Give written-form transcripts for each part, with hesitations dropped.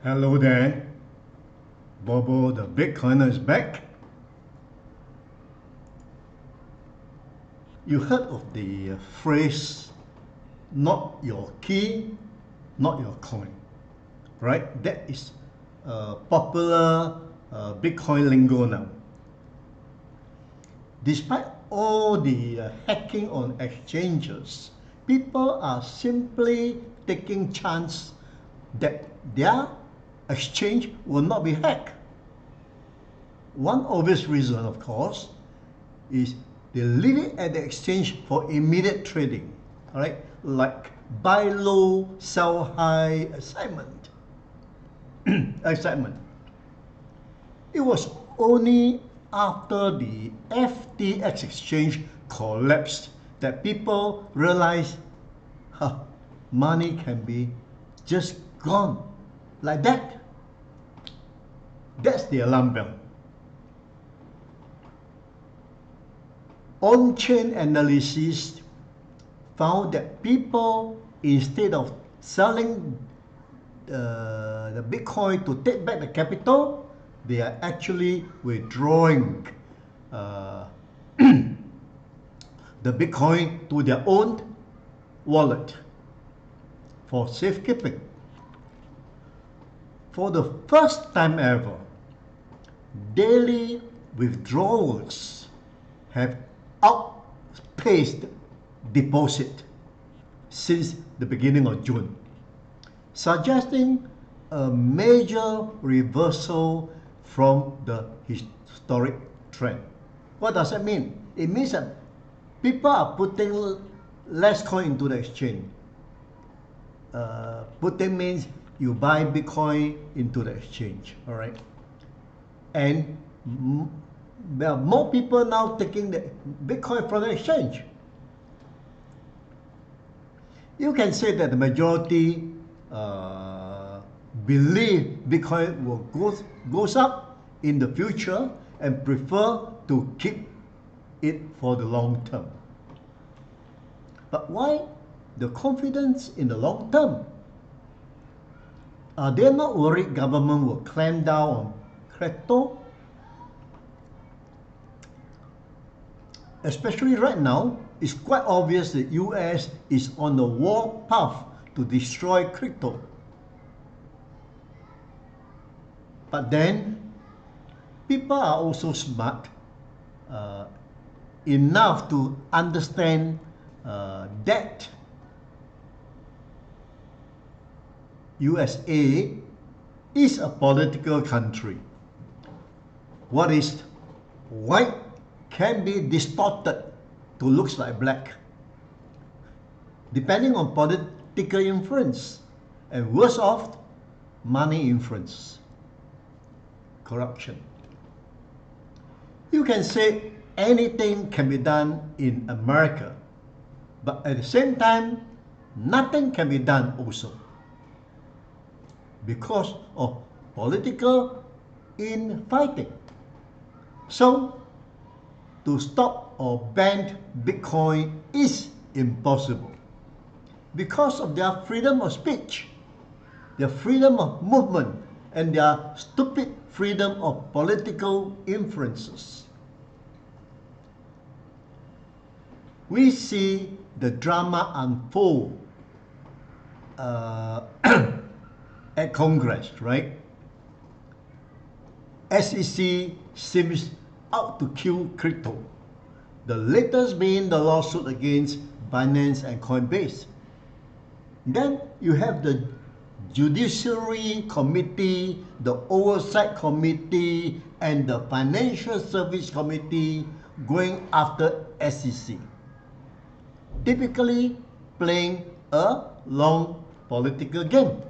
Hello there, BoBo the Bitcoiner is back. You heard of the phrase, not your key, not your coin, right? That is popular Bitcoin lingo now. Despite all the hacking on exchanges, people are simply taking chance that their exchange will not be hacked. One obvious reason, of course, is they leave it at the exchange for immediate trading, all right? Like buy low, sell high excitement. excitement. It was only after the FTX exchange collapsed that people realized money can be just gone like that. That's the alarm bell. On-chain analysis found that people, instead of selling the Bitcoin to take back the capital, they are actually withdrawing the Bitcoin to their own wallet for safekeeping. For the first time ever, daily withdrawals have outpaced deposit since the beginning of June, suggesting a major reversal from the historic trend. What does that mean? It means that people are putting less coin into the exchange. Putting means you buy Bitcoin into the exchange, all right? And there are more people now taking the Bitcoin from the exchange. You can say that the majority believe Bitcoin will goes up in the future and prefer to keep it for the long term. But why the confidence in the long term? Are they not worried government will clamp down on crypto? Especially right now, it's quite obvious that US is on the war path to destroy crypto. But then, people are also smart enough to understand that USA is a political country. What is white can be distorted to look like black, depending on political influence, and worse off, money influence, corruption. You can say anything can be done in America, but at the same time, nothing can be done also because of political infighting. So, to stop or ban Bitcoin is impossible because of their freedom of speech, their freedom of movement, and their stupid freedom of political influences. We see the drama unfold at Congress, right? SEC seems out to kill crypto. The latest being the lawsuit against Binance and Coinbase. Then you have the Judiciary Committee, the Oversight Committee, and the Financial Service Committee going after SEC. Typically playing a long political game.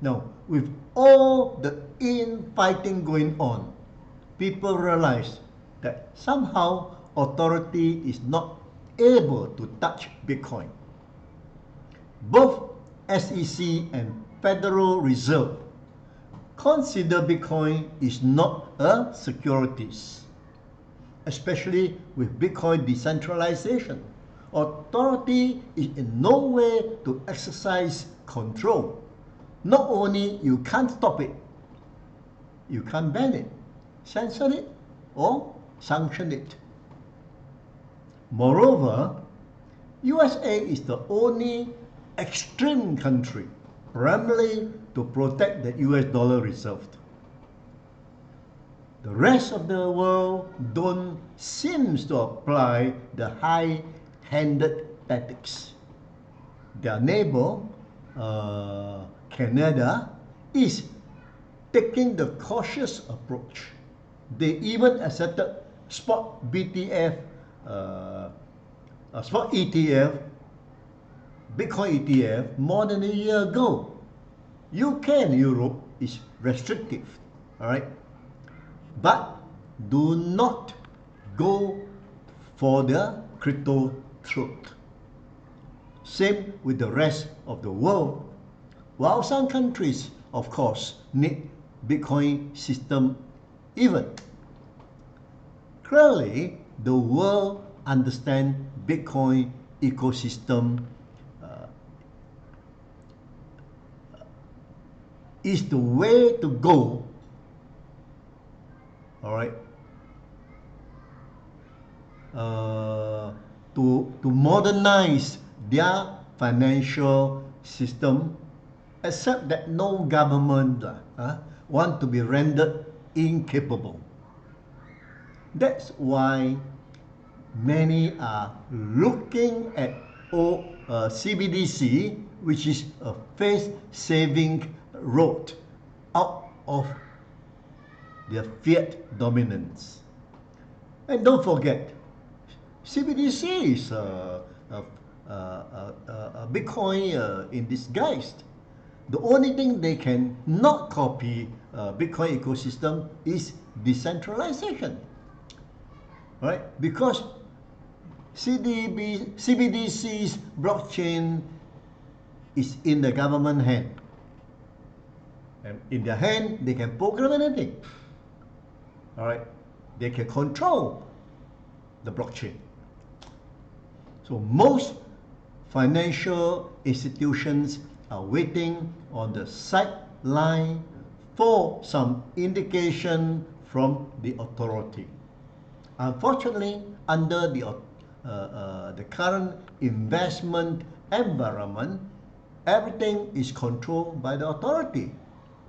Now, with all the infighting going on, people realize that somehow authority is not able to touch Bitcoin. Both SEC and Federal Reserve consider Bitcoin is not a securities, especially with Bitcoin decentralization. Authority is in no way to exercise control. not only you can't stop it, you can't ban it, censor it, or sanction it. Moreover, USA is the only extreme country primarily to protect the US dollar reserve. The rest of the world don't seems to apply the high-handed tactics. Their neighbor, Canada, is taking the cautious approach. They even accepted spot BTF, spot ETF, Bitcoin ETF more than a year ago. UK and Europe is restrictive, all right? But do not go for the crypto truth. Same with the rest of the world. While some countries, of course, need Bitcoin system even. Clearly, the world understands Bitcoin ecosystem is the way to go, all right, to modernize their financial system, except that no government want to be rendered incapable. That's why many are looking at CBDC, which is a face-saving road out of their fiat dominance. And don't forget, CBDC is a Bitcoin in disguise. The only thing they can not copy Bitcoin ecosystem is decentralization, right? Because CBDC's blockchain is in the government hand. And in their hand, they can program anything. All right, they can control the blockchain. So most financial institutions are waiting on the sideline for some indication from the authority. Unfortunately, under the current investment environment, everything is controlled by the authority.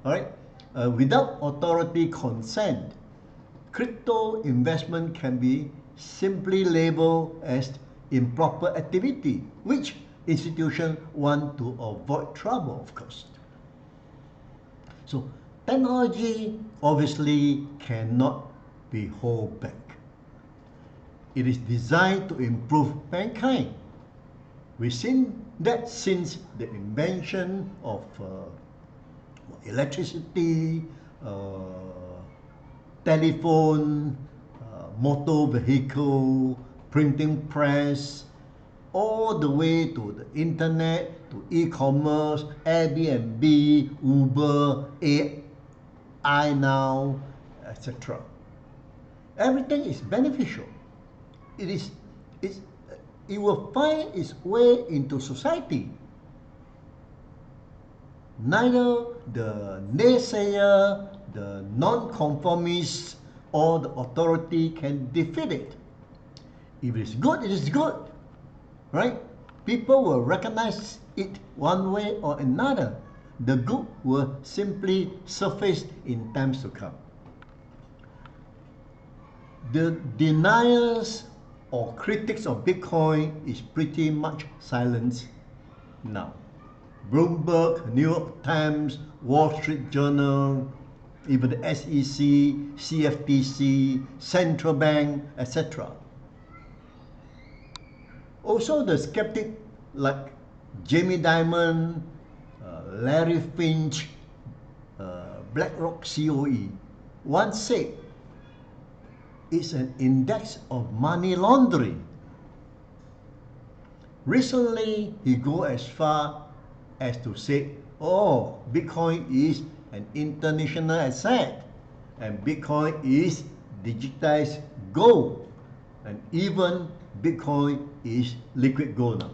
All right, without authority consent, crypto investment can be simply labeled as improper activity, which institutions want to avoid trouble, of course. So technology obviously cannot be held back. It is designed to improve mankind. We've seen that since the invention of electricity, telephone, motor vehicle, printing press, all the way to the internet, to e-commerce, Airbnb, Uber, AI now, etc. Everything is beneficial. It will find its way into society. Neither the naysayer, the non-conformist, or the authority can defeat it. If it is good, it is good, right? People will recognize it one way or another. The good will simply surface in times to come. The deniers or critics of Bitcoin is pretty much silent now. Bloomberg, New York Times, Wall Street Journal, even the SEC, CFTC, Central Bank, etc. Also, the skeptic like Jamie Dimon, Larry Finch, BlackRock COE once said it's an index of money laundering. Recently, he go as far as to say, oh, Bitcoin is an international asset and Bitcoin is digitized gold, and even Bitcoin is liquid gold now.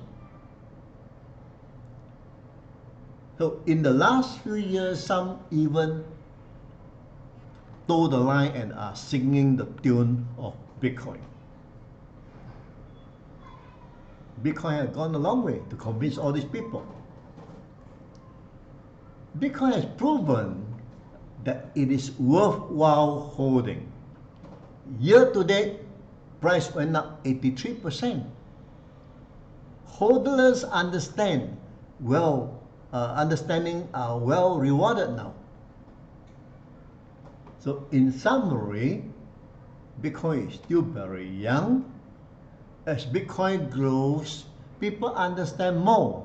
So in the last few years, some even toe the line and are singing the tune of Bitcoin. Bitcoin has gone a long way to convince all these people. Bitcoin has proven that it is worthwhile holding. Year to date, price went up 83%. Holders understanding are well rewarded now. So in summary, Bitcoin is still very young. As Bitcoin grows, people understand more.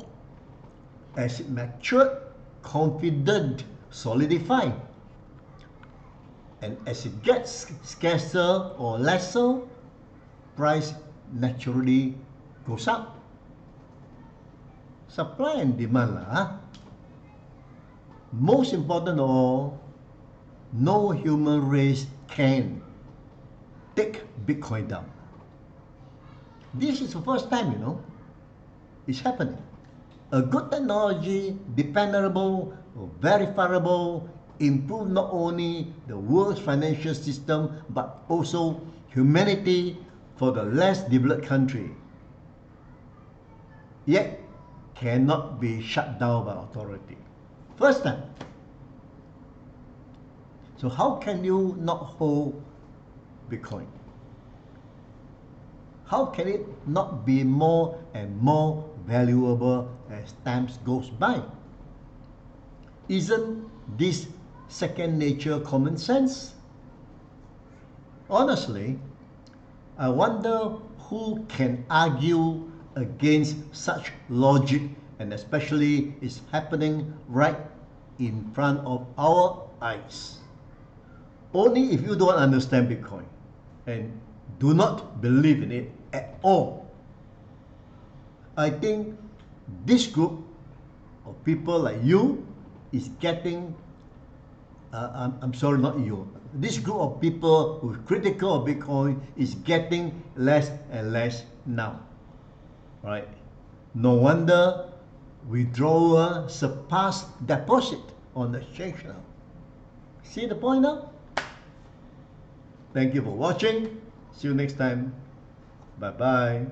As it matured, confidence solidified. And as it gets scarcer or lesser, price naturally goes up. Supply and demand lah. Most important of all, no human race can take Bitcoin down. This is the first time, it's happening. A good technology, dependable, verifiable, improve not only the world's financial system, but also humanity for the less developed country. Yet, cannot be shut down by authority. First time. So how can you not hold Bitcoin? How can it not be more and more valuable as time goes by? Isn't this second nature common sense? Honestly, I wonder who can argue against such logic, and especially it's happening right in front of our eyes. Only if you don't understand Bitcoin and do not believe in it at all. I think this group of people like you is getting, I'm sorry, not you. This group of people who are critical of Bitcoin is getting less and less now. Right? No wonder withdrawal surpass deposit on the exchange now. See the point now? Thank you for watching. See you next time. Bye-bye.